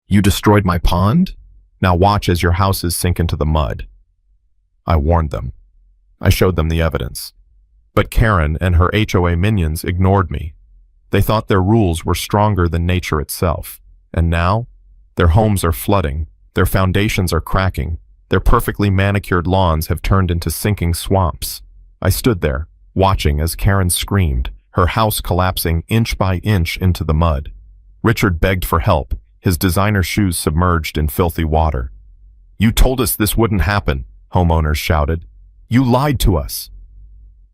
You destroyed my pond? Now watch as your houses sink into the mud. I warned them. I showed them the evidence. But Karen and her HOA minions ignored me. They thought their rules were stronger than nature itself. And now, their homes are flooding, their foundations are cracking, their perfectly manicured lawns have turned into sinking swamps. I stood there, watching as Karen screamed, her house collapsing inch by inch into the mud. Richard begged for help, his designer shoes submerged in filthy water. "You told us this wouldn't happen," homeowners shouted. "You lied to us."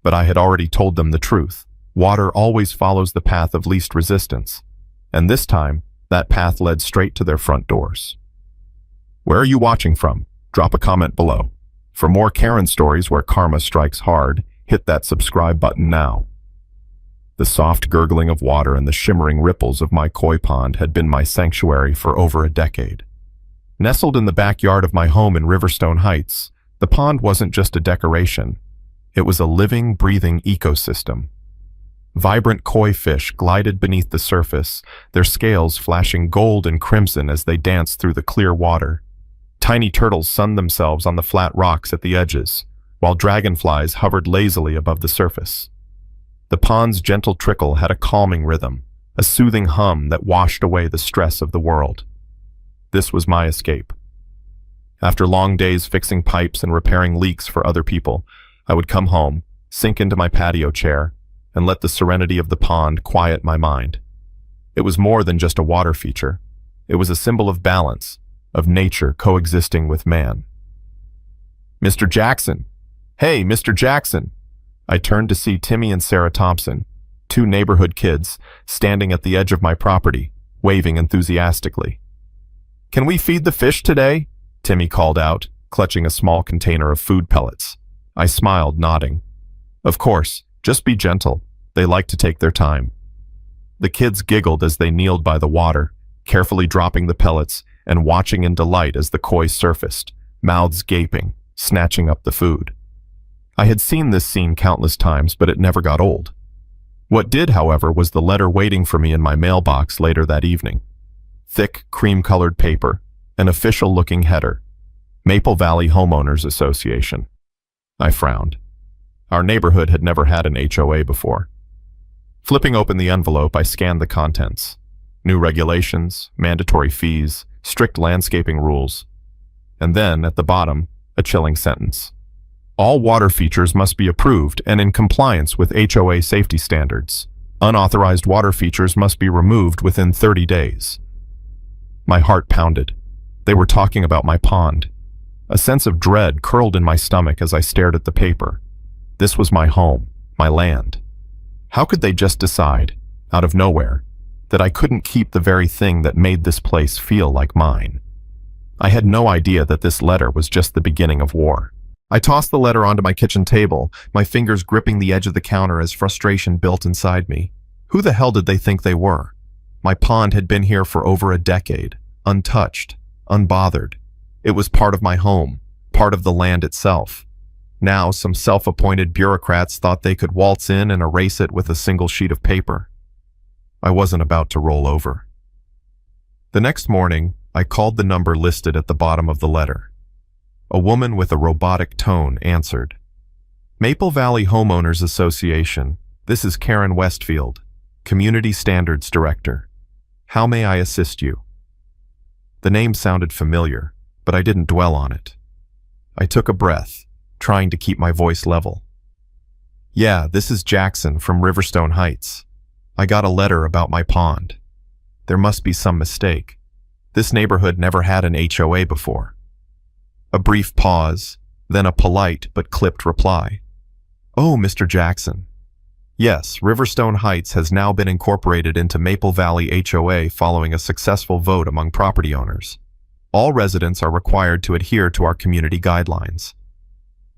But I had already told them the truth. Water always follows the path of least resistance. And this time, that path led straight to their front doors. Where are you watching from? Drop a comment below. For more Karen stories where karma strikes hard, hit that subscribe button now. The soft gurgling of water and the shimmering ripples of my koi pond had been my sanctuary for over a decade. Nestled in the backyard of my home in Riverstone Heights, the pond wasn't just a decoration. It was a living, breathing ecosystem. Vibrant koi fish glided beneath the surface, their scales flashing gold and crimson as they danced through the clear water. Tiny turtles sunned themselves on the flat rocks at the edges, while dragonflies hovered lazily above the surface. The pond's gentle trickle had a calming rhythm, a soothing hum that washed away the stress of the world. This was my escape. After long days fixing pipes and repairing leaks for other people, I would come home, sink into my patio chair, and let the serenity of the pond quiet my mind. It was more than just a water feature. It was a symbol of balance, of nature coexisting with man. "Mr. Jackson! Hey, Mr. Jackson!" I turned to see Timmy and Sarah Thompson, two neighborhood kids, standing at the edge of my property, waving enthusiastically. "Can we feed the fish today?" Timmy called out, clutching a small container of food pellets. I smiled, nodding. "Of course, just be gentle. They like to take their time." The kids giggled as they kneeled by the water, carefully dropping the pellets and watching in delight as the koi surfaced, mouths gaping, snatching up the food. I had seen this scene countless times, but it never got old. What did, however, was the letter waiting for me in my mailbox later that evening. Thick, cream-colored paper, an official-looking header. Maple Valley Homeowners Association. I frowned. Our neighborhood had never had an HOA before. Flipping open the envelope, I scanned the contents. New regulations, mandatory fees, strict landscaping rules. And then, at the bottom, a chilling sentence. All water features must be approved and in compliance with HOA safety standards. Unauthorized water features must be removed within 30 days. My heart pounded. They were talking about my pond. A sense of dread curled in my stomach as I stared at the paper. This was my home, my land. How could they just decide, out of nowhere, that I couldn't keep the very thing that made this place feel like mine? I had no idea that this letter was just the beginning of war. I tossed the letter onto my kitchen table, my fingers gripping the edge of the counter as frustration built inside me. Who the hell did they think they were? My pond had been here for over a decade, untouched, unbothered. It was part of my home, part of the land itself. Now, some self-appointed bureaucrats thought they could waltz in and erase it with a single sheet of paper. I wasn't about to roll over. The next morning, I called the number listed at the bottom of the letter. A woman with a robotic tone answered. "Maple Valley Homeowners Association, this is Karen Westfield, Community Standards Director. How may I assist you?" The name sounded familiar, but I didn't dwell on it. I took a breath, trying to keep my voice level. "Yeah, this is Jackson from Riverstone Heights. I got a letter about my pond. There must be some mistake. This neighborhood never had an HOA before." A brief pause, then a polite but clipped reply. "Oh, Mr. Jackson. Yes, Riverstone Heights has now been incorporated into Maple Valley HOA following a successful vote among property owners. All residents are required to adhere to our community guidelines."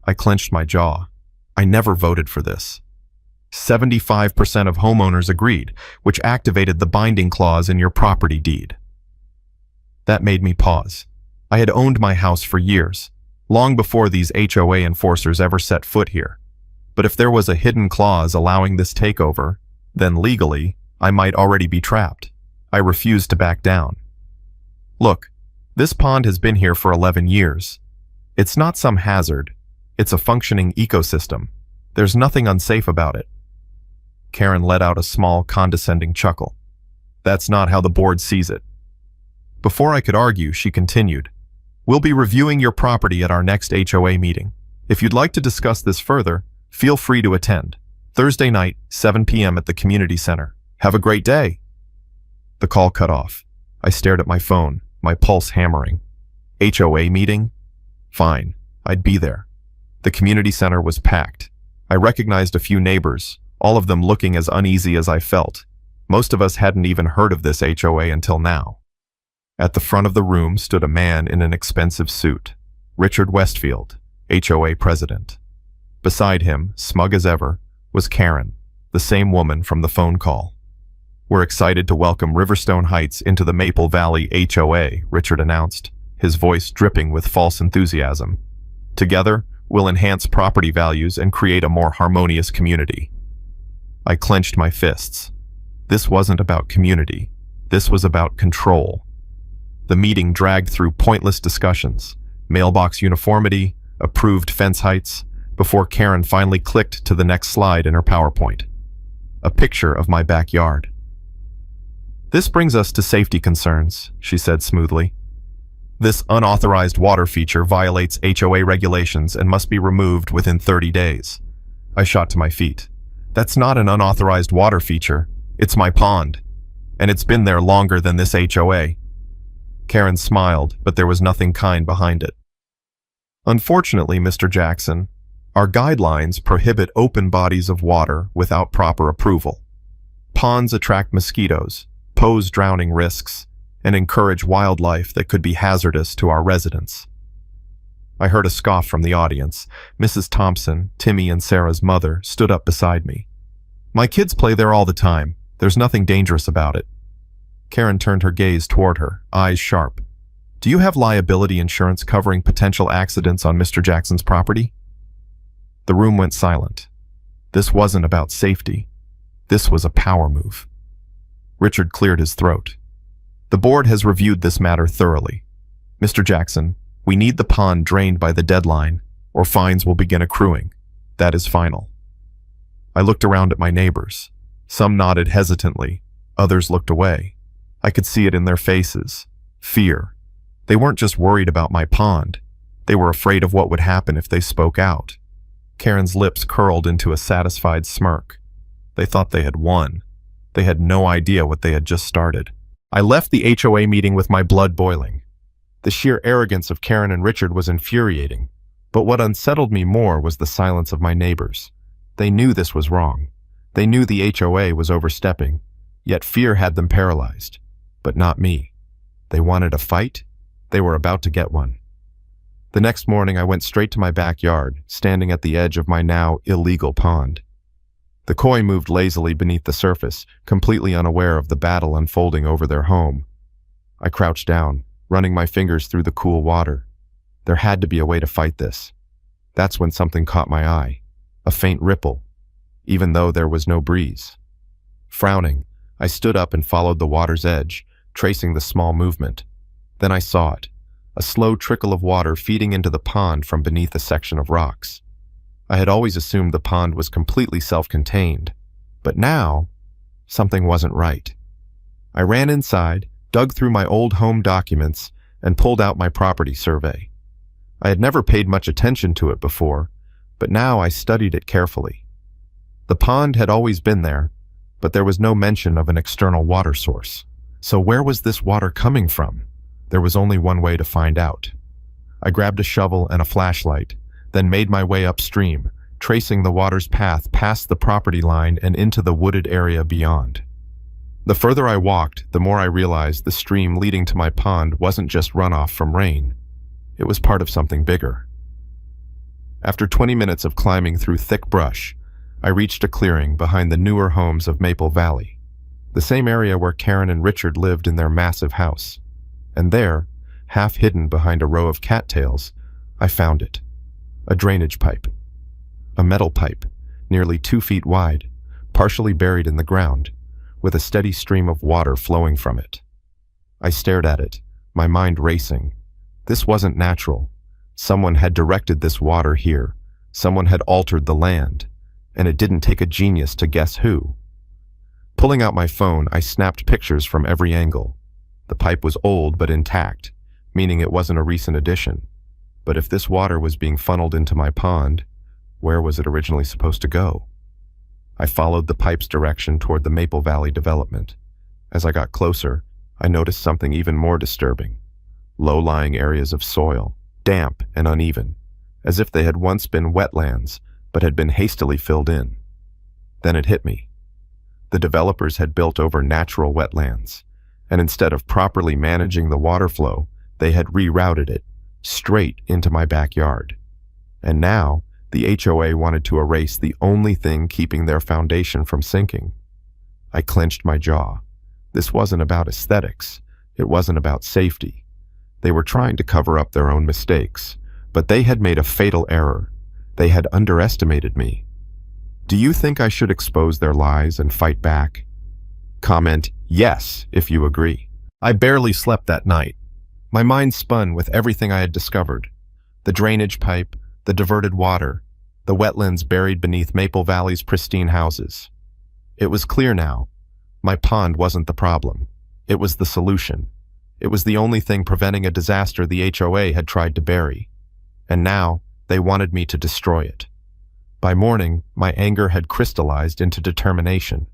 I clenched my jaw. I never voted for this. 75% of homeowners agreed, which activated the binding clause in your property deed. That made me pause. I had owned my house for years, long before these HOA enforcers ever set foot here. But if there was a hidden clause allowing this takeover, then legally, I might already be trapped. I refused to back down. Look, this pond has been here for 11 years. It's not some hazard. It's a functioning ecosystem. There's nothing unsafe about it. Karen let out a small, condescending chuckle. That's not how the board sees it. Before I could argue, she continued, "We'll be reviewing your property at our next HOA meeting. If you'd like to discuss this further, feel free to attend. Thursday night, 7 p.m. at the community center. Have a great day." The call cut off. I stared at my phone, my pulse hammering. HOA meeting? Fine, I'd be there. The community center was packed. I recognized a few neighbors, all of them looking as uneasy as I felt. Most of us hadn't even heard of this HOA until now. At the front of the room stood a man in an expensive suit, Richard Westfield, HOA president. Beside him, smug as ever, was Karen, the same woman from the phone call. "We're excited to welcome Riverstone Heights into the Maple Valley HOA," Richard announced, his voice dripping with false enthusiasm. "Together, we'll enhance property values and create a more harmonious community." I clenched my fists. This wasn't about community. This was about control. The meeting dragged through pointless discussions, mailbox uniformity, approved fence heights, before Karen finally clicked to the next slide in her PowerPoint. A picture of my backyard. "This brings us to safety concerns," she said smoothly. "This unauthorized water feature violates HOA regulations and must be removed within 30 days. I shot to my feet. "That's not an unauthorized water feature. It's my pond. And it's been there longer than this HOA. Karen smiled, but there was nothing kind behind it. "Unfortunately, Mr. Jackson, our guidelines prohibit open bodies of water without proper approval. Ponds attract mosquitoes, pose drowning risks, and encourage wildlife that could be hazardous to our residents." I heard a scoff from the audience. Mrs. Thompson, Timmy and Sarah's mother, stood up beside me. "My kids play there all the time. There's nothing dangerous about it." Karen turned her gaze toward her, eyes sharp. "Do you have liability insurance covering potential accidents on Mr. Jackson's property?" The room went silent. This wasn't about safety. This was a power move. Richard cleared his throat. "The board has reviewed this matter thoroughly. Mr. Jackson, we need the pond drained by the deadline, or fines will begin accruing. That is final." I looked around at my neighbors. Some nodded hesitantly. Others looked away. I could see it in their faces. Fear. They weren't just worried about my pond. They were afraid of what would happen if they spoke out. Karen's lips curled into a satisfied smirk. They thought they had won. They had no idea what they had just started. I left the HOA meeting with my blood boiling. The sheer arrogance of Karen and Richard was infuriating, but what unsettled me more was the silence of my neighbors. They knew this was wrong. They knew the HOA was overstepping, yet fear had them paralyzed. But not me. They wanted a fight. They were about to get one. The next morning, I went straight to my backyard, standing at the edge of my now illegal pond. The koi moved lazily beneath the surface, completely unaware of the battle unfolding over their home. I crouched down, running my fingers through the cool water. There had to be a way to fight this. That's when something caught my eye. A faint ripple, even though there was no breeze. Frowning, I stood up and followed the water's edge, tracing the small movement. Then I saw it, a slow trickle of water feeding into the pond from beneath a section of rocks. I had always assumed the pond was completely self-contained, but now, something wasn't right. I ran inside, dug through my old home documents, and pulled out my property survey. I had never paid much attention to it before, but now I studied it carefully. The pond had always been there, but there was no mention of an external water source. So where was this water coming from? There was only one way to find out. I grabbed a shovel and a flashlight, then made my way upstream, tracing the water's path past the property line and into the wooded area beyond. The further I walked, the more I realized the stream leading to my pond wasn't just runoff from rain. It was part of something bigger. After 20 minutes of climbing through thick brush, I reached a clearing behind the newer homes of Maple Valley, the same area where Karen and Richard lived in their massive house. And there, half hidden behind a row of cattails, I found it. A drainage pipe. A metal pipe, nearly 2 feet wide, partially buried in the ground, with a steady stream of water flowing from it. I stared at it, my mind racing. This wasn't natural. Someone had directed this water here. Someone had altered the land. And it didn't take a genius to guess who. Pulling out my phone, I snapped pictures from every angle. The pipe was old but intact, meaning it wasn't a recent addition. But if this water was being funneled into my pond, where was it originally supposed to go? I followed the pipe's direction toward the Maple Valley development. As I got closer, I noticed something even more disturbing. Low-lying areas of soil, damp and uneven, as if they had once been wetlands, but had been hastily filled in. Then it hit me. The developers had built over natural wetlands, and instead of properly managing the water flow, they had rerouted it straight into my backyard. And now, the HOA wanted to erase the only thing keeping their foundation from sinking. I clenched my jaw. This wasn't about aesthetics. It wasn't about safety. They were trying to cover up their own mistakes, but they had made a fatal error. They had underestimated me. Do you think I should expose their lies and fight back? Comment yes if you agree. I barely slept that night. My mind spun with everything I had discovered. The drainage pipe, the diverted water, the wetlands buried beneath Maple Valley's pristine houses. It was clear now. My pond wasn't the problem. It was the solution. It was the only thing preventing a disaster the HOA had tried to bury. And now, they wanted me to destroy it. By morning, my anger had crystallized into determination.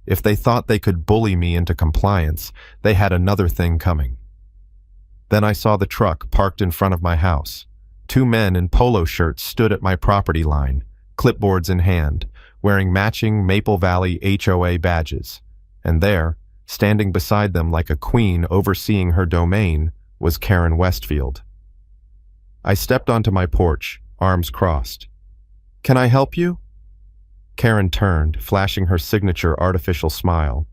If they thought they could bully me into compliance, they had another thing coming. Then I saw the truck parked in front of my house. 2 men in polo shirts stood at my property line, clipboards in hand, wearing matching Maple Valley HOA badges. And there, standing beside them like a queen overseeing her domain, was Karen Westfield. I stepped onto my porch, arms crossed. "Can I help you?" Karen turned, flashing her signature artificial smile.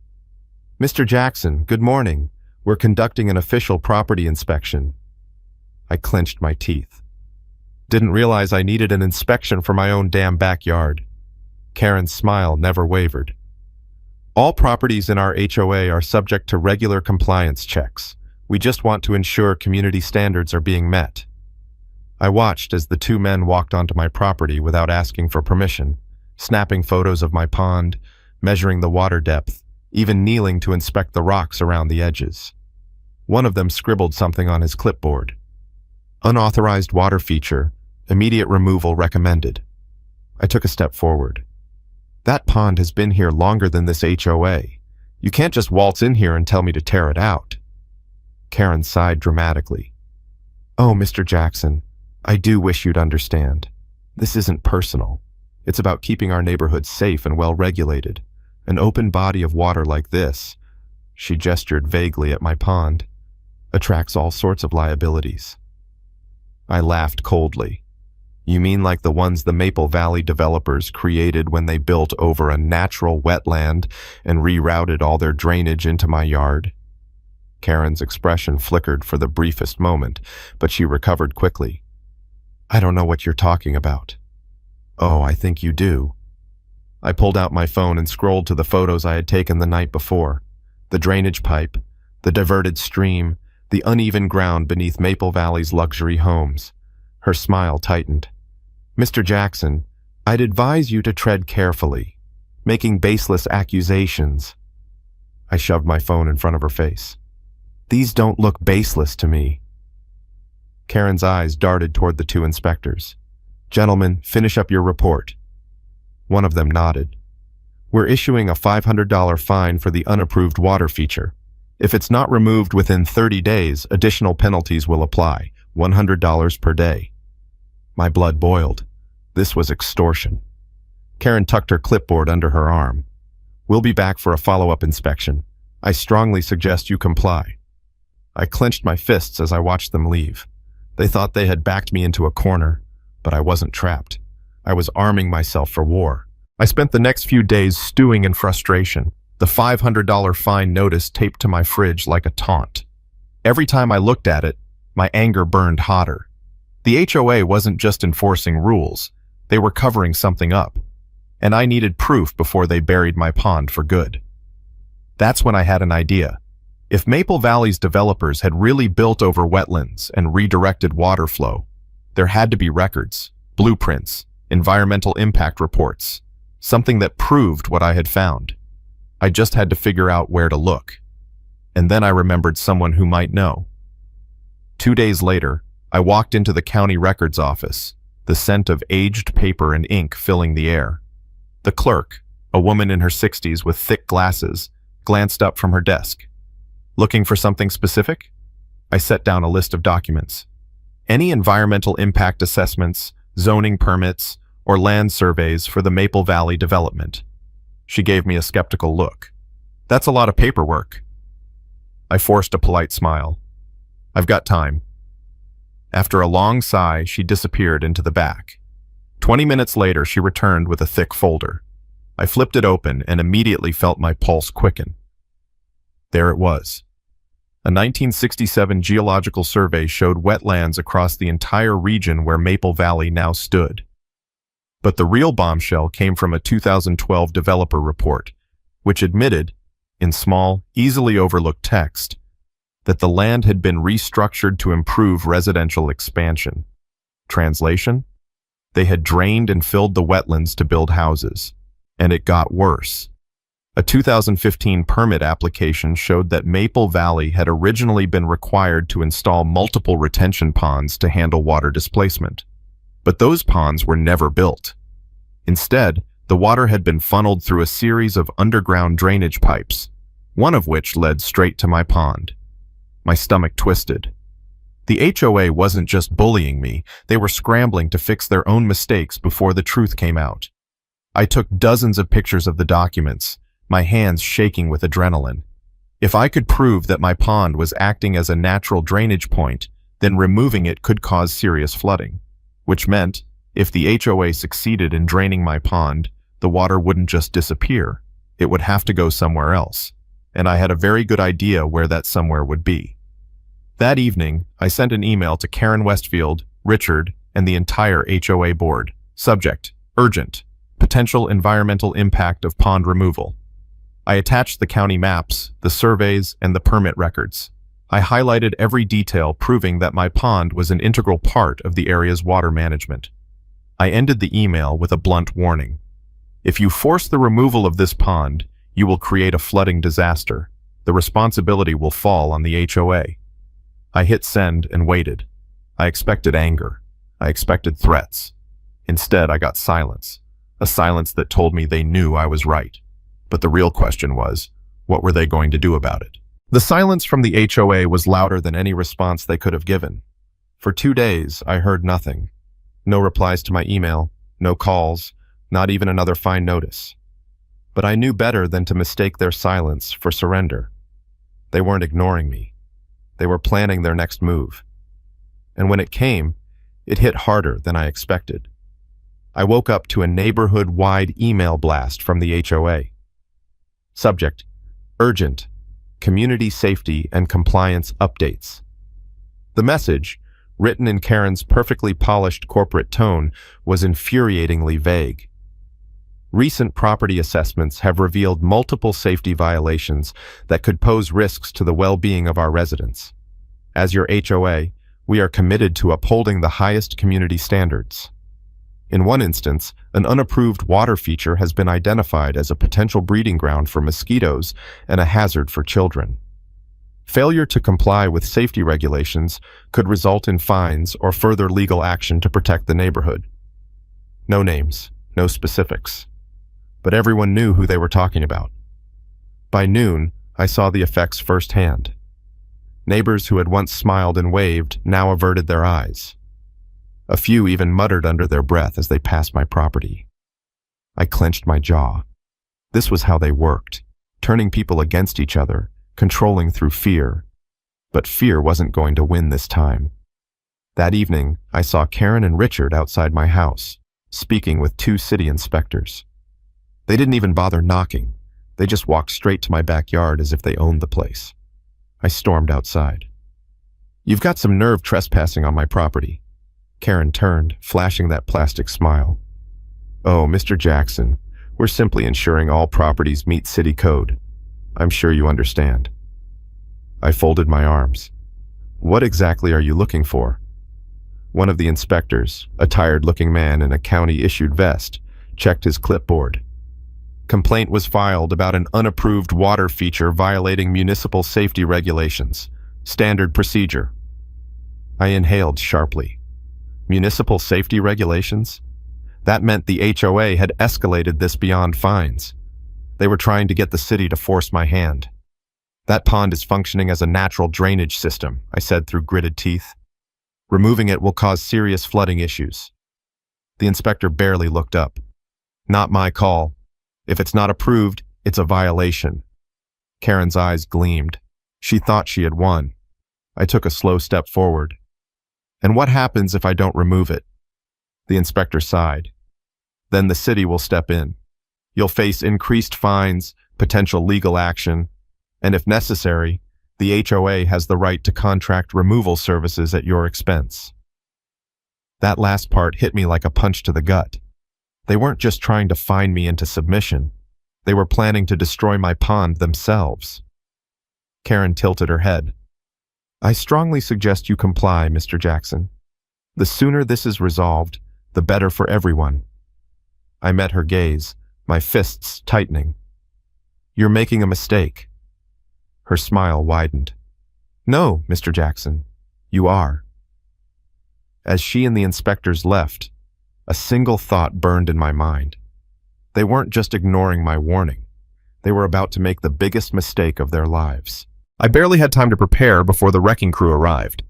"Mr. Jackson, good morning. We're conducting an official property inspection." I clenched my teeth. Didn't realize I needed an inspection for my own damn backyard. Karen's smile never wavered. "All properties in our HOA are subject to regular compliance checks. We just want to ensure community standards are being met." I watched as the 2 men walked onto my property without asking for permission, snapping photos of my pond, measuring the water depth, even kneeling to inspect the rocks around the edges. One of them scribbled something on his clipboard. "Unauthorized water feature, immediate removal recommended." I took a step forward. "That pond has been here longer than this HOA. You can't just waltz in here and tell me to tear it out." Karen sighed dramatically. "Oh, Mr. Jackson, I do wish you'd understand. This isn't personal. It's about keeping our neighborhood safe and well-regulated. An open body of water like this," she gestured vaguely at my pond, "attracts all sorts of liabilities." I laughed coldly. "You mean like the ones the Maple Valley developers created when they built over a natural wetland and rerouted all their drainage into my yard?" Karen's expression flickered for the briefest moment, but she recovered quickly. "I don't know what you're talking about." "Oh, I think you do." I pulled out my phone and scrolled to the photos I had taken the night before. The drainage pipe, the diverted stream, the uneven ground beneath Maple Valley's luxury homes. Her smile tightened. "Mr. Jackson, I'd advise you to tread carefully, making baseless accusations." I shoved my phone in front of her face. "These don't look baseless to me." Karen's eyes darted toward the 2 inspectors. "Gentlemen, finish up your report." One of them nodded. "We're issuing a $500 fine for the unapproved water feature. If it's not removed within 30 days, additional penalties will apply, $100 per day." My blood boiled. This was extortion. Karen tucked her clipboard under her arm. "We'll be back for a follow-up inspection. I strongly suggest you comply." I clenched my fists as I watched them leave. They thought they had backed me into a corner, but I wasn't trapped. I was arming myself for war. I spent the next few days stewing in frustration, the $500 fine notice taped to my fridge like a taunt. Every time I looked at it, my anger burned hotter. The HOA wasn't just enforcing rules, they were covering something up, and I needed proof before they buried my pond for good. That's when I had an idea. If Maple Valley's developers had really built over wetlands and redirected water flow, there had to be records, blueprints, environmental impact reports, something that proved what I had found. I just had to figure out where to look. And then I remembered someone who might know. 2 days later, I walked into the county records office, the scent of aged paper and ink filling the air. The clerk, a woman in her 60s with thick glasses, glanced up from her desk. Looking for something specific? I set down a list of documents. Any environmental impact assessments, zoning permits, or land surveys for the Maple Valley development. She gave me a skeptical look. That's a lot of paperwork. I forced a polite smile. I've got time. After a long sigh, she disappeared into the back. 20 minutes later, she returned with a thick folder. I flipped it open and immediately felt my pulse quicken. There it was. A 1967 geological survey showed wetlands across the entire region where Maple Valley now stood. But the real bombshell came from a 2012 developer report, which admitted, in small, easily overlooked text, that the land had been restructured to improve residential expansion. Translation? They had drained and filled the wetlands to build houses. And it got worse. A 2015 permit application showed that Maple Valley had originally been required to install multiple retention ponds to handle water displacement. But those ponds were never built. Instead, the water had been funneled through a series of underground drainage pipes, one of which led straight to my pond. My stomach twisted. The HOA wasn't just bullying me, they were scrambling to fix their own mistakes before the truth came out. I took dozens of pictures of the documents, my hands shaking with adrenaline. If I could prove that my pond was acting as a natural drainage point, then removing it could cause serious flooding, which meant, if the HOA succeeded in draining my pond, the water wouldn't just disappear, it would have to go somewhere else, and I had a very good idea where that somewhere would be. That evening, I sent an email to Karen Westfield, Richard, and the entire HOA board. Subject: urgent. Potential environmental impact of pond removal. I attached the county maps, the surveys, and the permit records. I highlighted every detail proving that my pond was an integral part of the area's water management. I ended the email with a blunt warning. If you force the removal of this pond, you will create a flooding disaster. The responsibility will fall on the HOA. I hit send and waited. I expected anger. I expected threats. Instead, I got silence. A silence that told me they knew I was right. But the real question was, what were they going to do about it? The silence from the HOA was louder than any response they could have given. For 2 days, I heard nothing. No replies to my email, no calls, not even another fine notice. But I knew better than to mistake their silence for surrender. They weren't ignoring me. They were planning their next move. And when it came, it hit harder than I expected. I woke up to a neighborhood-wide email blast from the HOA. Subject: urgent. Community safety and compliance updates. The message, written in Karen's perfectly polished corporate tone, was infuriatingly vague. Recent property assessments have revealed multiple safety violations that could pose risks to the well-being of our residents. As your HOA, we are committed to upholding the highest community standards. In one instance, an unapproved water feature has been identified as a potential breeding ground for mosquitoes and a hazard for children. Failure to comply with safety regulations could result in fines or further legal action to protect the neighborhood. No names, no specifics. But everyone knew who they were talking about. By noon, I saw the effects firsthand. Neighbors who had once smiled and waved now averted their eyes. A few even muttered under their breath as they passed my property. I clenched my jaw. This was how they worked, turning people against each other, controlling through fear. But fear wasn't going to win this time. That evening, I saw Karen and Richard outside my house, speaking with 2 city inspectors. They didn't even bother knocking. They just walked straight to my backyard as if they owned the place. I stormed outside. "You've got some nerve trespassing on my property." Karen turned, flashing that plastic smile. "Oh, Mr. Jackson, we're simply ensuring all properties meet city code. I'm sure you understand." I folded my arms. What exactly are you looking for? One of the inspectors, a tired-looking man in a county-issued vest, checked his clipboard. Complaint was filed about an unapproved water feature violating municipal safety regulations. Standard procedure. I inhaled sharply. Municipal safety regulations? That meant the HOA had escalated this beyond fines. They were trying to get the city to force my hand. That pond is functioning as a natural drainage system, I said through gritted teeth. Removing it will cause serious flooding issues. The inspector barely looked up. Not my call. If it's not approved, it's a violation. Karen's eyes gleamed. She thought she had won. I took a slow step forward. And what happens if I don't remove it? The inspector sighed. Then the city will step in. You'll face increased fines, potential legal action, and if necessary, the HOA has the right to contract removal services at your expense. That last part hit me like a punch to the gut. They weren't just trying to fine me into submission. They were planning to destroy my pond themselves. Karen tilted her head. I strongly suggest you comply, Mr. Jackson. The sooner this is resolved, the better for everyone. I met her gaze, my fists tightening. You're making a mistake. Her smile widened. No, Mr. Jackson, you are. As she and the inspectors left, a single thought burned in my mind. They weren't just ignoring my warning. They were about to make the biggest mistake of their lives. I barely had time to prepare before the wrecking crew arrived.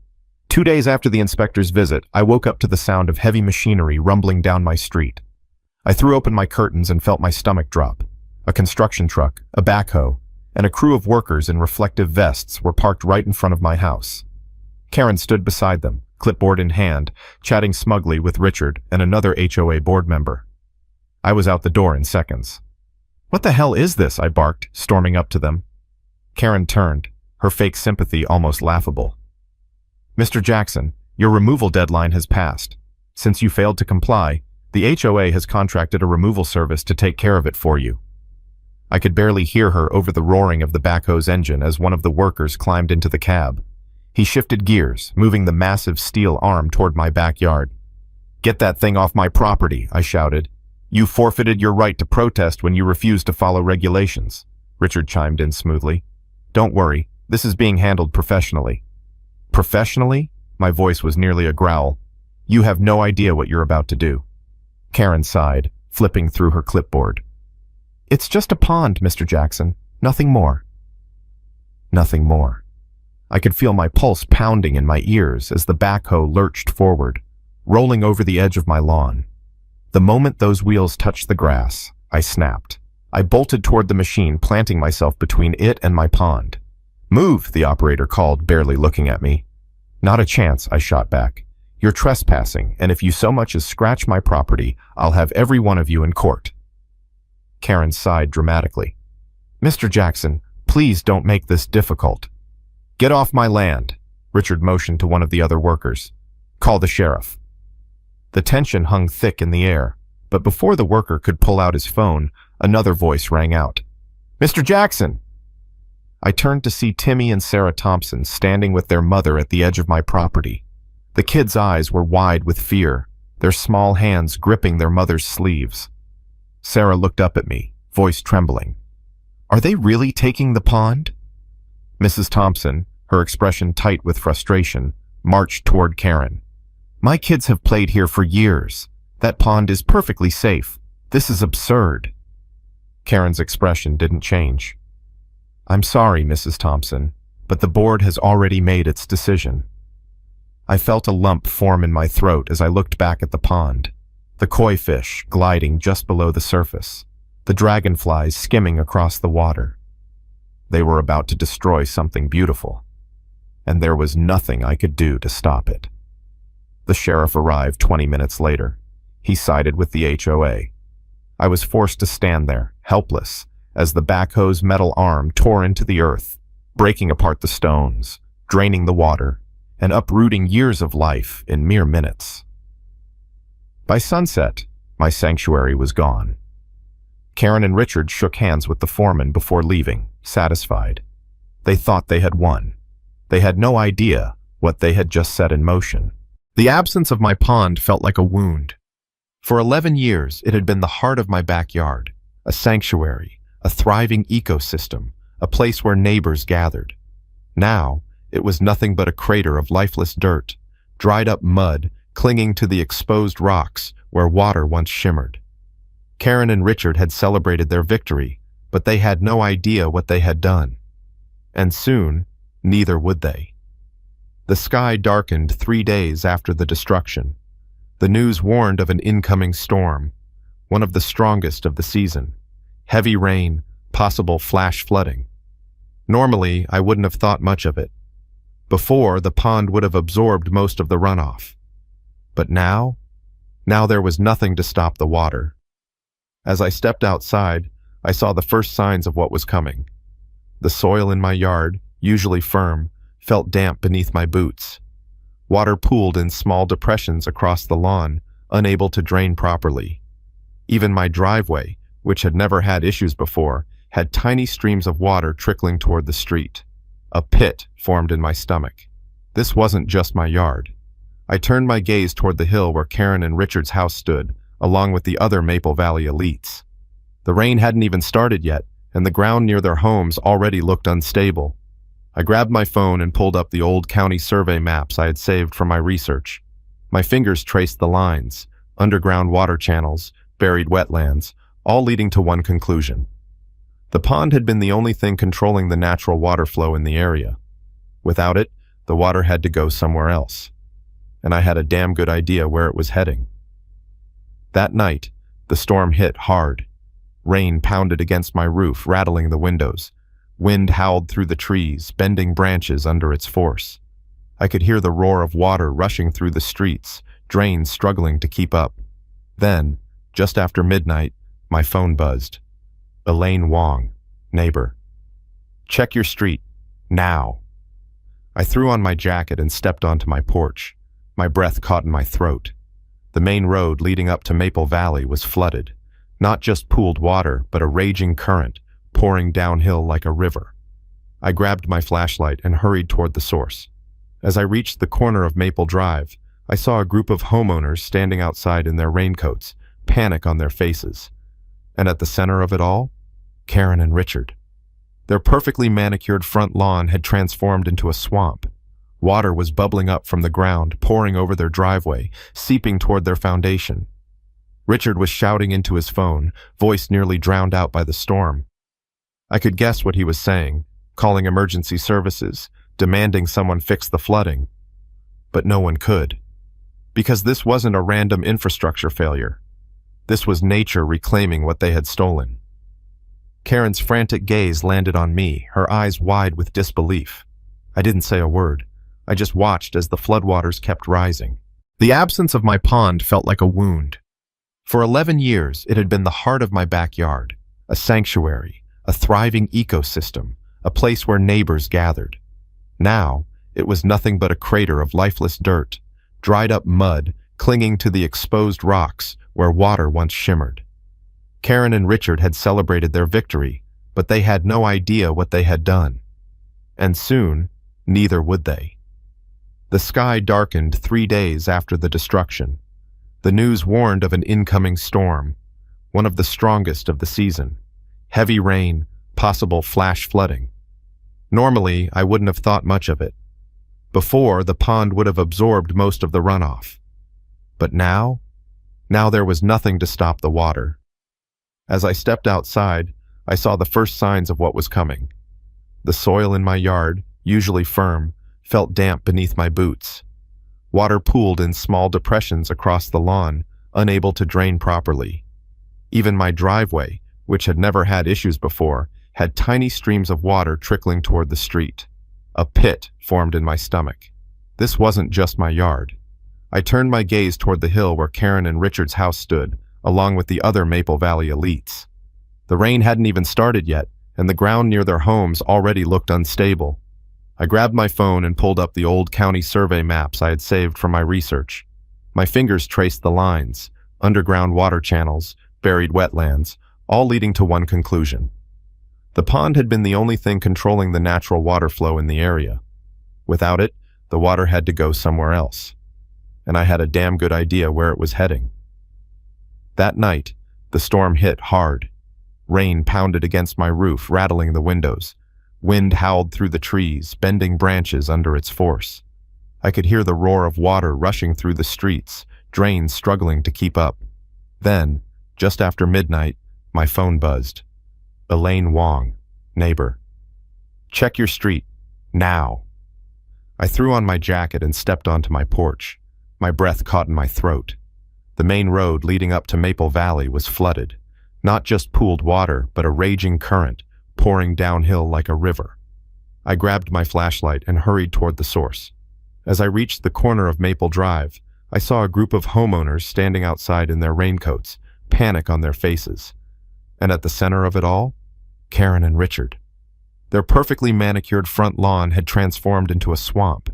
2 days after the inspector's visit, I woke up to the sound of heavy machinery rumbling down my street. I threw open my curtains and felt my stomach drop. A construction truck, a backhoe, and a crew of workers in reflective vests were parked right in front of my house. Karen stood beside them, clipboard in hand, chatting smugly with Richard and another HOA board member. I was out the door in seconds. What the hell is this? I barked, storming up to them. Karen turned, her fake sympathy almost laughable. Mr. Jackson, your removal deadline has passed. Since you failed to comply, the HOA has contracted a removal service to take care of it for you. I could barely hear her over the roaring of the backhoe's engine as one of the workers climbed into the cab. He shifted gears, moving the massive steel arm toward my backyard. Get that thing off my property, I shouted. You forfeited your right to protest when you refused to follow regulations. Richard chimed in smoothly. Don't worry, this is being handled professionally. Professionally? My voice was nearly a growl. You have no idea what you're about to do. Karen sighed, flipping through her clipboard. It's just a pond, Mr. Jackson. Nothing more. Nothing more. I could feel my pulse pounding in my ears as the backhoe lurched forward, rolling over the edge of my lawn. The moment those wheels touched the grass, I snapped. I bolted toward the machine, planting myself between it and my pond. Move, the operator called, barely looking at me. Not a chance, I shot back. You're trespassing, and if you so much as scratch my property, I'll have every one of you in court. Karen sighed dramatically. Mr. Jackson, please don't make this difficult. Get off my land, Richard motioned to one of the other workers. Call the sheriff. The tension hung thick in the air, but before the worker could pull out his phone, another voice rang out. Mr. Jackson! I turned to see Timmy and Sarah Thompson standing with their mother at the edge of my property. The kids' eyes were wide with fear, their small hands gripping their mother's sleeves. Sarah looked up at me, voice trembling. Are they really taking the pond? Mrs. Thompson, her expression tight with frustration, marched toward Karen. My kids have played here for years. That pond is perfectly safe. This is absurd. Karen's expression didn't change. I'm sorry, Mrs. Thompson, but the board has already made its decision. I felt a lump form in my throat as I looked back at the pond. The koi fish gliding just below the surface, the dragonflies skimming across the water. They were about to destroy something beautiful, and there was nothing I could do to stop it. The sheriff arrived 20 minutes later. He sided with the HOA. I was forced to stand there, helpless, as the backhoe's metal arm tore into the earth, breaking apart the stones, draining the water, and uprooting years of life in mere minutes. By sunset, my sanctuary was gone. Karen and Richard shook hands with the foreman before leaving, satisfied. They thought they had won. They had no idea what they had just set in motion. The absence of my pond felt like a wound. For 11 years, it had been the heart of my backyard, a sanctuary, a thriving ecosystem, a place where neighbors gathered. Now, it was nothing but a crater of lifeless dirt, dried up mud clinging to the exposed rocks where water once shimmered. Karen and Richard had celebrated their victory, but they had no idea what they had done. And soon, neither would they. The sky darkened 3 days after the destruction. The news warned of an incoming storm, one of the strongest of the season. Heavy rain, possible flash flooding. Normally, I wouldn't have thought much of it. Before, the pond would have absorbed most of the runoff. But now there was nothing to stop the water. As I stepped outside, I saw the first signs of what was coming. The soil in my yard, usually firm, felt damp beneath my boots. Water pooled in small depressions across the lawn, unable to drain properly. Even my driveway, which had never had issues before, had tiny streams of water trickling toward the street. A pit formed in my stomach. This wasn't just my yard. I turned my gaze toward the hill where Karen and Richard's house stood, along with the other Maple Valley elites. The rain hadn't even started yet, and the ground near their homes already looked unstable. I grabbed my phone and pulled up the old county survey maps I had saved from my research. My fingers traced the lines, underground water channels, buried wetlands, all leading to one conclusion. The pond had been the only thing controlling the natural water flow in the area. Without it, the water had to go somewhere else. And I had a damn good idea where it was heading. That night, the storm hit hard. Rain pounded against my roof, rattling the windows. Wind howled through the trees, bending branches under its force. I could hear the roar of water rushing through the streets, drains struggling to keep up. Then, just after midnight, my phone buzzed. Elaine Wong, neighbor. Check your street, now. I threw on my jacket and stepped onto my porch. My breath caught in my throat. The main road leading up to Maple Valley was flooded. Not just pooled water, but a raging current, pouring downhill like a river. I grabbed my flashlight and hurried toward the source. As I reached the corner of Maple Drive, I saw a group of homeowners standing outside in their raincoats, panic on their faces. And at the center of it all, Karen and Richard. Their perfectly manicured front lawn had transformed into a swamp. Water was bubbling up from the ground, pouring over their driveway, seeping toward their foundation. Richard was shouting into his phone, voice nearly drowned out by the storm. I could guess what he was saying, calling emergency services, demanding someone fix the flooding. But no one could. Because this wasn't a random infrastructure failure. This was nature reclaiming what they had stolen. Karen's frantic gaze landed on me, her eyes wide with disbelief. I didn't say a word. I just watched as the floodwaters kept rising. The absence of my pond felt like a wound. For 11 years, it had been the heart of my backyard, a sanctuary, a thriving ecosystem, a place where neighbors gathered. Now, it was nothing but a crater of lifeless dirt, dried up mud clinging to the exposed rocks where water once shimmered. Karen and Richard had celebrated their victory, but they had no idea what they had done. And soon, neither would they. The sky darkened 3 days after the destruction. The news warned of an incoming storm, one of the strongest of the season. Heavy rain, possible flash flooding. Normally, I wouldn't have thought much of it. Before, the pond would have absorbed most of the runoff. But now there was nothing to stop the water. As I stepped outside, I saw the first signs of what was coming. The soil in my yard, usually firm, felt damp beneath my boots. Water pooled in small depressions across the lawn, unable to drain properly. Even my driveway, which had never had issues before, had tiny streams of water trickling toward the street. A pit formed in my stomach. This wasn't just my yard. I turned my gaze toward the hill where Karen and Richard's house stood, along with the other Maple Valley elites. The rain hadn't even started yet, and the ground near their homes already looked unstable. I grabbed my phone and pulled up the old county survey maps I had saved from my research. My fingers traced the lines, underground water channels, buried wetlands, all leading to one conclusion. The pond had been the only thing controlling the natural water flow in the area. Without it, the water had to go somewhere else. And I had a damn good idea where it was heading. That night, the storm hit hard. Rain pounded against my roof, rattling the windows. Wind howled through the trees, bending branches under its force. I could hear the roar of water rushing through the streets, drains struggling to keep up. Then, just after midnight, my phone buzzed. Elaine Wong, neighbor. Check your street, now. I threw on my jacket and stepped onto my porch. My breath caught in my throat. The main road leading up to Maple Valley was flooded. Not just pooled water, but a raging current, pouring downhill like a river. I grabbed my flashlight and hurried toward the source. As I reached the corner of Maple Drive, I saw a group of homeowners standing outside in their raincoats, panic on their faces. And at the center of it all, Karen and Richard. Their perfectly manicured front lawn had transformed into a swamp.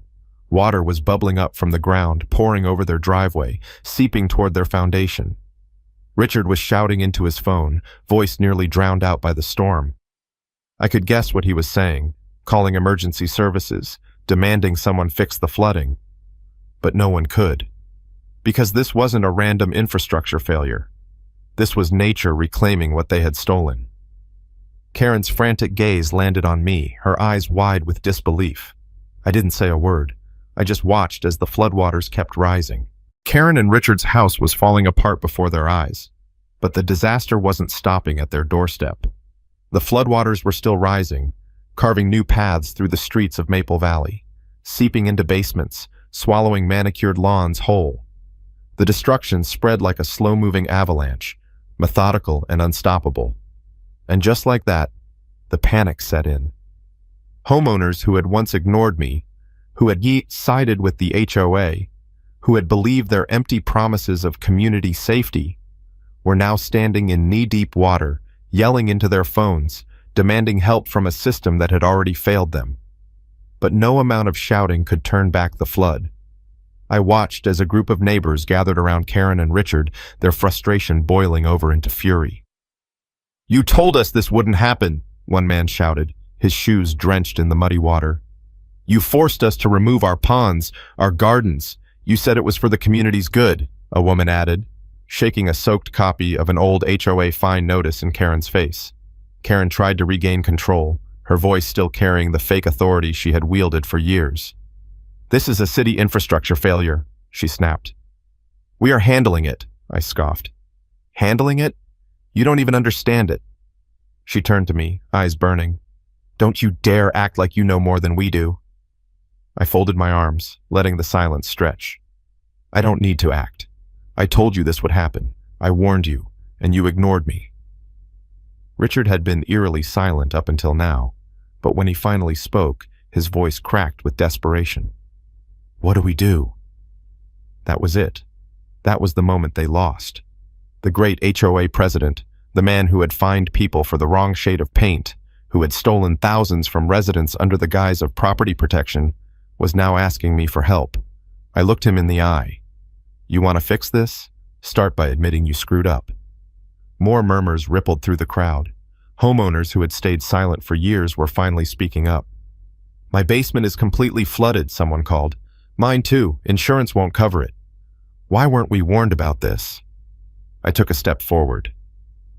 Water was bubbling up from the ground, pouring over their driveway, seeping toward their foundation. Richard was shouting into his phone, voice nearly drowned out by the storm. I could guess what he was saying, calling emergency services, demanding someone fix the flooding. But no one could. Because this wasn't a random infrastructure failure. This was nature reclaiming what they had stolen. Karen's frantic gaze landed on me, her eyes wide with disbelief. I didn't say a word. I just watched as the floodwaters kept rising. Karen and Richard's house was falling apart before their eyes. But the disaster wasn't stopping at their doorstep. The floodwaters were still rising, carving new paths through the streets of Maple Valley, seeping into basements, swallowing manicured lawns whole. The destruction spread like a slow-moving avalanche, methodical and unstoppable. And just like that, the panic set in. Homeowners who had once ignored me, who had sided with the HOA, who had believed their empty promises of community safety, were now standing in knee-deep water, yelling into their phones, demanding help from a system that had already failed them. But no amount of shouting could turn back the flood. I watched as a group of neighbors gathered around Karen and Richard, their frustration boiling over into fury. "You told us this wouldn't happen," one man shouted, his shoes drenched in the muddy water. "You forced us to remove our ponds, our gardens. You said it was for the community's good," a woman added, shaking a soaked copy of an old HOA fine notice in Karen's face. Karen tried to regain control, her voice still carrying the fake authority she had wielded for years. "This is a city infrastructure failure," she snapped. "We are handling it," I scoffed. "Handling it? You don't even understand it." She turned to me, eyes burning. "Don't you dare act like you know more than we do." I folded my arms, letting the silence stretch. "I don't need to act. I told you this would happen. I warned you, and you ignored me." Richard had been eerily silent up until now, but when he finally spoke, his voice cracked with desperation. "What do we do?" That was it. That was the moment they lost. The great HOA president, the man who had fined people for the wrong shade of paint, who had stolen thousands from residents under the guise of property protection, was now asking me for help. I looked him in the eye. "You want to fix this? Start by admitting you screwed up." More murmurs rippled through the crowd. Homeowners who had stayed silent for years were finally speaking up. "My basement is completely flooded," someone called. "Mine too. Insurance won't cover it." Why weren't we warned about this? I took a step forward.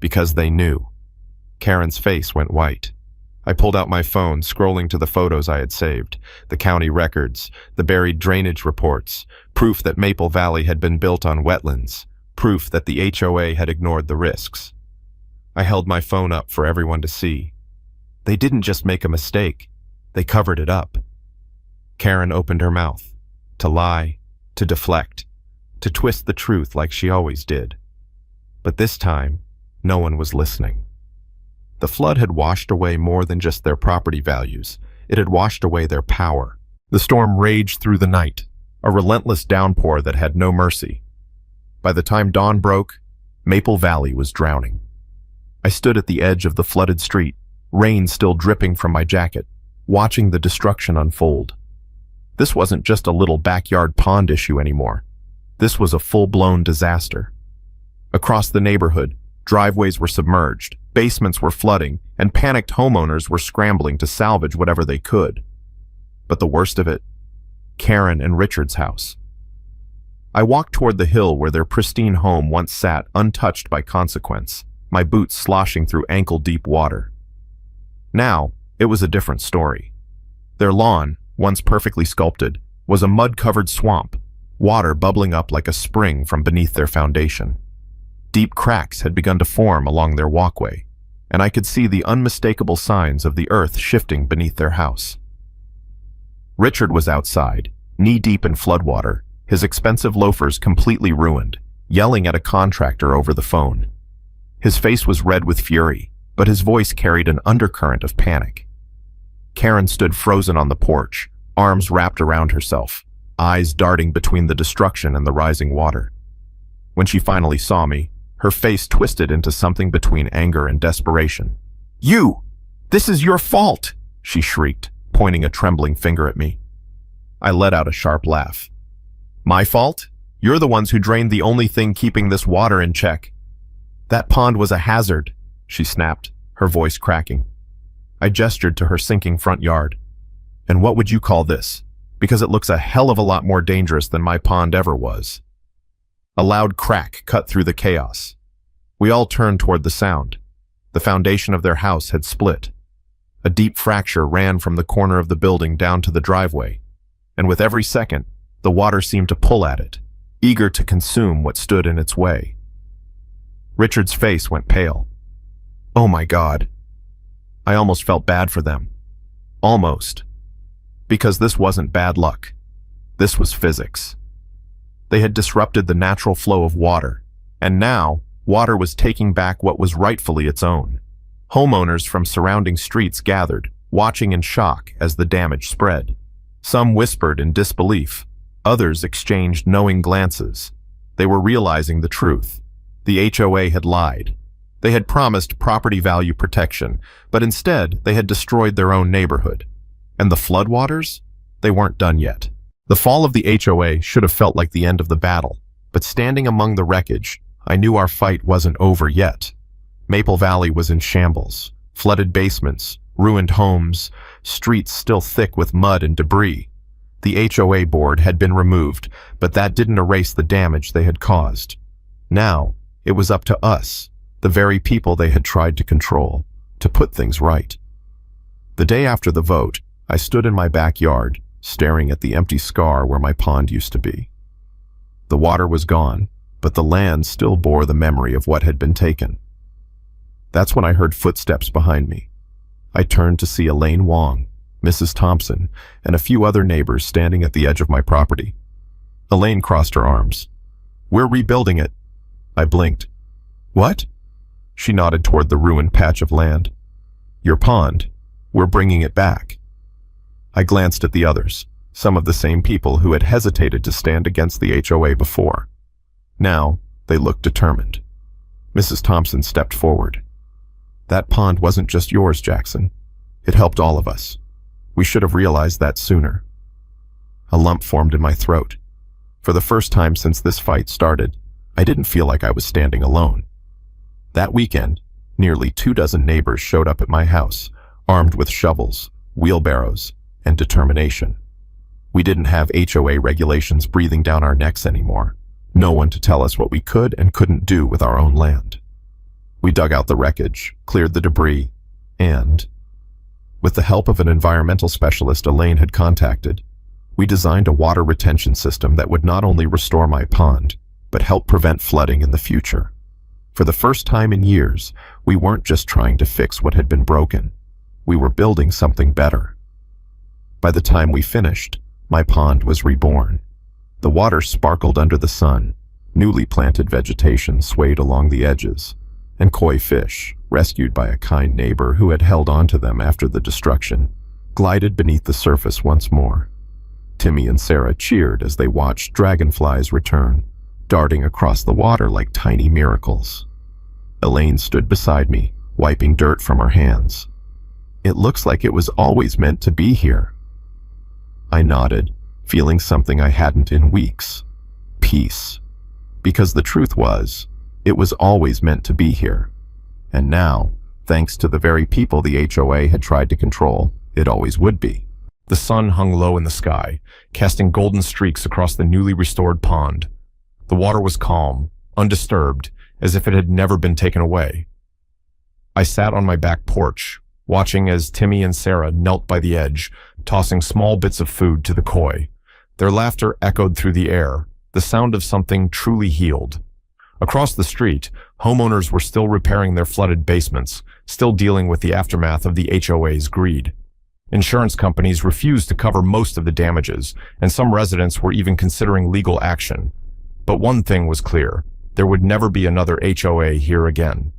Because they knew. Karen's face went white. I pulled out my phone, scrolling to the photos I had saved, the county records, the buried drainage reports, proof that Maple Valley had been built on wetlands, proof that the HOA had ignored the risks. I held my phone up for everyone to see. They didn't just make a mistake, they covered it up. Karen opened her mouth, to lie, to deflect, to twist the truth like she always did. But this time, no one was listening. The flood had washed away more than just their property values. It had washed away their power. The storm raged through the night, a relentless downpour that had no mercy. By the time dawn broke, Maple Valley was drowning. I stood at the edge of the flooded street, rain still dripping from my jacket, watching the destruction unfold. This wasn't just a little backyard pond issue anymore. This was a full-blown disaster. Across the neighborhood, driveways were submerged, basements were flooding, and panicked homeowners were scrambling to salvage whatever they could. But the worst of it, Karen and Richard's house. I walked toward the hill where their pristine home once sat untouched by consequence, my boots sloshing through ankle-deep water. Now, it was a different story. Their lawn, once perfectly sculpted, was a mud-covered swamp, water bubbling up like a spring from beneath their foundation. Deep cracks had begun to form along their walkway, and I could see the unmistakable signs of the earth shifting beneath their house. Richard was outside, knee-deep in floodwater, his expensive loafers completely ruined, yelling at a contractor over the phone. His face was red with fury, but his voice carried an undercurrent of panic. Karen stood frozen on the porch, arms wrapped around herself, eyes darting between the destruction and the rising water. When she finally saw me, her face twisted into something between anger and desperation. "You! This is your fault!" she shrieked, pointing a trembling finger at me. I let out a sharp laugh. "My fault? You're the ones who drained the only thing keeping this water in check." "That pond was a hazard," she snapped, her voice cracking. I gestured to her sinking front yard. "And what would you call this? Because it looks a hell of a lot more dangerous than my pond ever was." A loud crack cut through the chaos. We all turned toward the sound. The foundation of their house had split. A deep fracture ran from the corner of the building down to the driveway, and with every second, the water seemed to pull at it, eager to consume what stood in its way. Richard's face went pale. "Oh my God." I almost felt bad for them. Almost. Because this wasn't bad luck. This was physics. They had disrupted the natural flow of water, and now water was taking back what was rightfully its own. Homeowners from surrounding streets gathered, watching in shock as the damage spread. Some whispered in disbelief. Others exchanged knowing glances. They were realizing the truth. The HOA had lied. They had promised property value protection, but instead they had destroyed their own neighborhood. And the floodwaters? They weren't done yet. The fall of the HOA should have felt like the end of the battle, but standing among the wreckage, I knew our fight wasn't over yet. Maple Valley was in shambles, flooded basements, ruined homes, streets still thick with mud and debris. The HOA board had been removed, but that didn't erase the damage they had caused. Now, it was up to us, the very people they had tried to control, to put things right. The day after the vote, I stood in my backyard, staring at the empty scar where my pond used to be. The water was gone, but the land still bore the memory of what had been taken. That's when I heard footsteps behind me. I turned to see Elaine Wong, Mrs. Thompson, and a few other neighbors standing at the edge of my property. Elaine crossed her arms. "We're rebuilding it." I blinked. "What?" She nodded toward the ruined patch of land. "Your pond. We're bringing it back." I glanced at the others, some of the same people who had hesitated to stand against the HOA before. Now, they looked determined. Mrs. Thompson stepped forward. "That pond wasn't just yours, Jackson. It helped all of us. We should have realized that sooner." A lump formed in my throat. For the first time since this fight started, I didn't feel like I was standing alone. That weekend, nearly 24 neighbors showed up at my house, armed with shovels, wheelbarrows, and determination. We didn't have HOA regulations breathing down our necks anymore. No one to tell us what we could and couldn't do with our own land. We dug out the wreckage, cleared the debris, and, with the help of an environmental specialist Elaine had contacted, we designed a water retention system that would not only restore my pond, but help prevent flooding in the future. For the first time in years, we weren't just trying to fix what had been broken. We were building something better. By the time we finished, my pond was reborn. The water sparkled under the sun, newly planted vegetation swayed along the edges, and koi fish, rescued by a kind neighbor who had held on to them after the destruction, glided beneath the surface once more. Timmy and Sarah cheered as they watched dragonflies return, darting across the water like tiny miracles. Elaine stood beside me, wiping dirt from her hands. "It looks like it was always meant to be here." I nodded, feeling something I hadn't in weeks. Peace. Because the truth was, it was always meant to be here. And now, thanks to the very people the HOA had tried to control, it always would be. The sun hung low in the sky, casting golden streaks across the newly restored pond. The water was calm, undisturbed, as if it had never been taken away. I sat on my back porch, watching as Timmy and Sarah knelt by the edge, tossing small bits of food to the koi. Their laughter echoed through the air, the sound of something truly healed. Across the street, homeowners were still repairing their flooded basements, still dealing with the aftermath of the HOA's greed. Insurance companies refused to cover most of the damages, and some residents were even considering legal action. But one thing was clear: there would never be another HOA here again.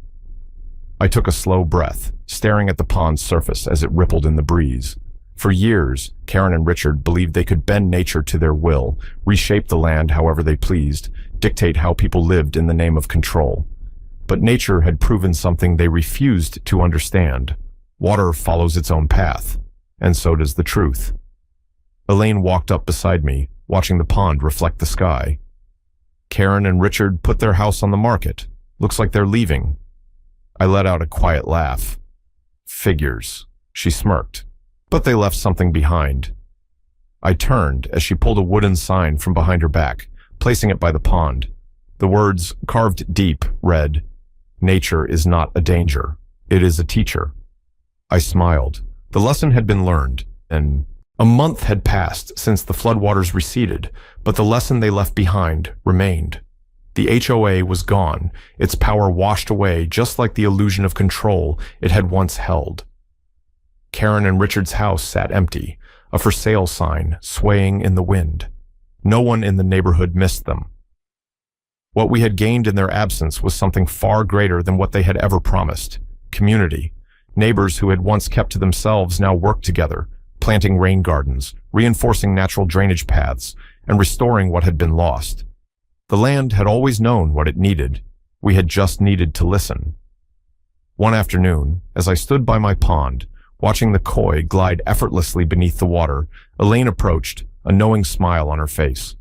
I took a slow breath, staring at the pond's surface as it rippled in the breeze. For years, Karen and Richard believed they could bend nature to their will, reshape the land however they pleased, dictate how people lived in the name of control. But nature had proven something they refused to understand. Water follows its own path, and so does the truth. Elaine walked up beside me, watching the pond reflect the sky. Karen and Richard put their house on the market. Looks like they're leaving. I let out a quiet laugh. Figures, she smirked. But they left something behind. I turned as she pulled a wooden sign from behind her back, placing it by the pond. The words, carved deep, read, "Nature is not a danger. It is a teacher." I smiled. The lesson had been learned, and a month had passed since the floodwaters receded, but the lesson they left behind remained. The HOA was gone, its power washed away just like the illusion of control it had once held. Karen and Richard's house sat empty, a for sale sign swaying in the wind. No one in the neighborhood missed them. What we had gained in their absence was something far greater than what they had ever promised: community. Neighbors who had once kept to themselves now worked together, planting rain gardens, reinforcing natural drainage paths, and restoring what had been lost. The land had always known what it needed. We had just needed to listen. One afternoon, as I stood by my pond, watching the koi glide effortlessly beneath the water, Elaine approached, a knowing smile on her face.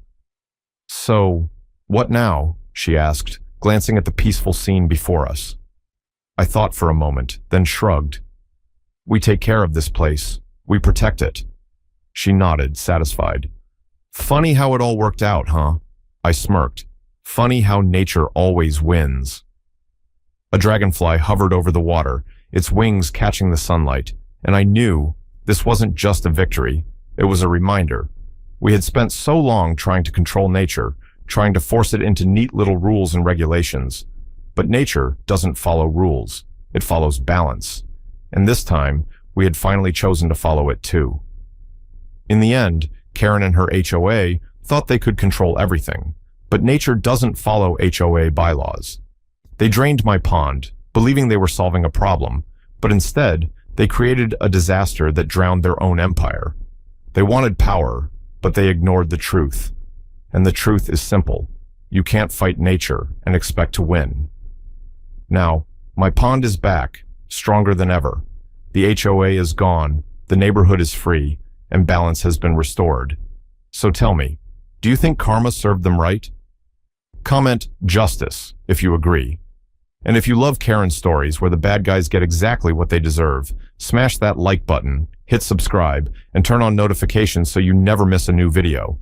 "So, what now?" she asked, glancing at the peaceful scene before us. I thought for a moment, then shrugged. "We take care of this place. We protect it." She nodded, satisfied. "Funny how it all worked out, huh?" I smirked. "Funny how nature always wins." A dragonfly hovered over the water, its wings catching the sunlight, and I knew this wasn't just a victory, it was a reminder. We had spent so long trying to control nature, trying to force it into neat little rules and regulations. But nature doesn't follow rules, it follows balance. And this time, we had finally chosen to follow it too. In the end, Karen and her HOA thought they could control everything, but nature doesn't follow HOA bylaws. They drained my pond, believing they were solving a problem, but instead, they created a disaster that drowned their own empire. They wanted power, but they ignored the truth. And the truth is simple: you can't fight nature and expect to win. Now, my pond is back, stronger than ever. The HOA is gone, the neighborhood is free, and balance has been restored. So tell me, do you think karma served them right? Comment "justice" if you agree. And if you love Karen's stories where the bad guys get exactly what they deserve, smash that like button, hit subscribe, and turn on notifications so you never miss a new video.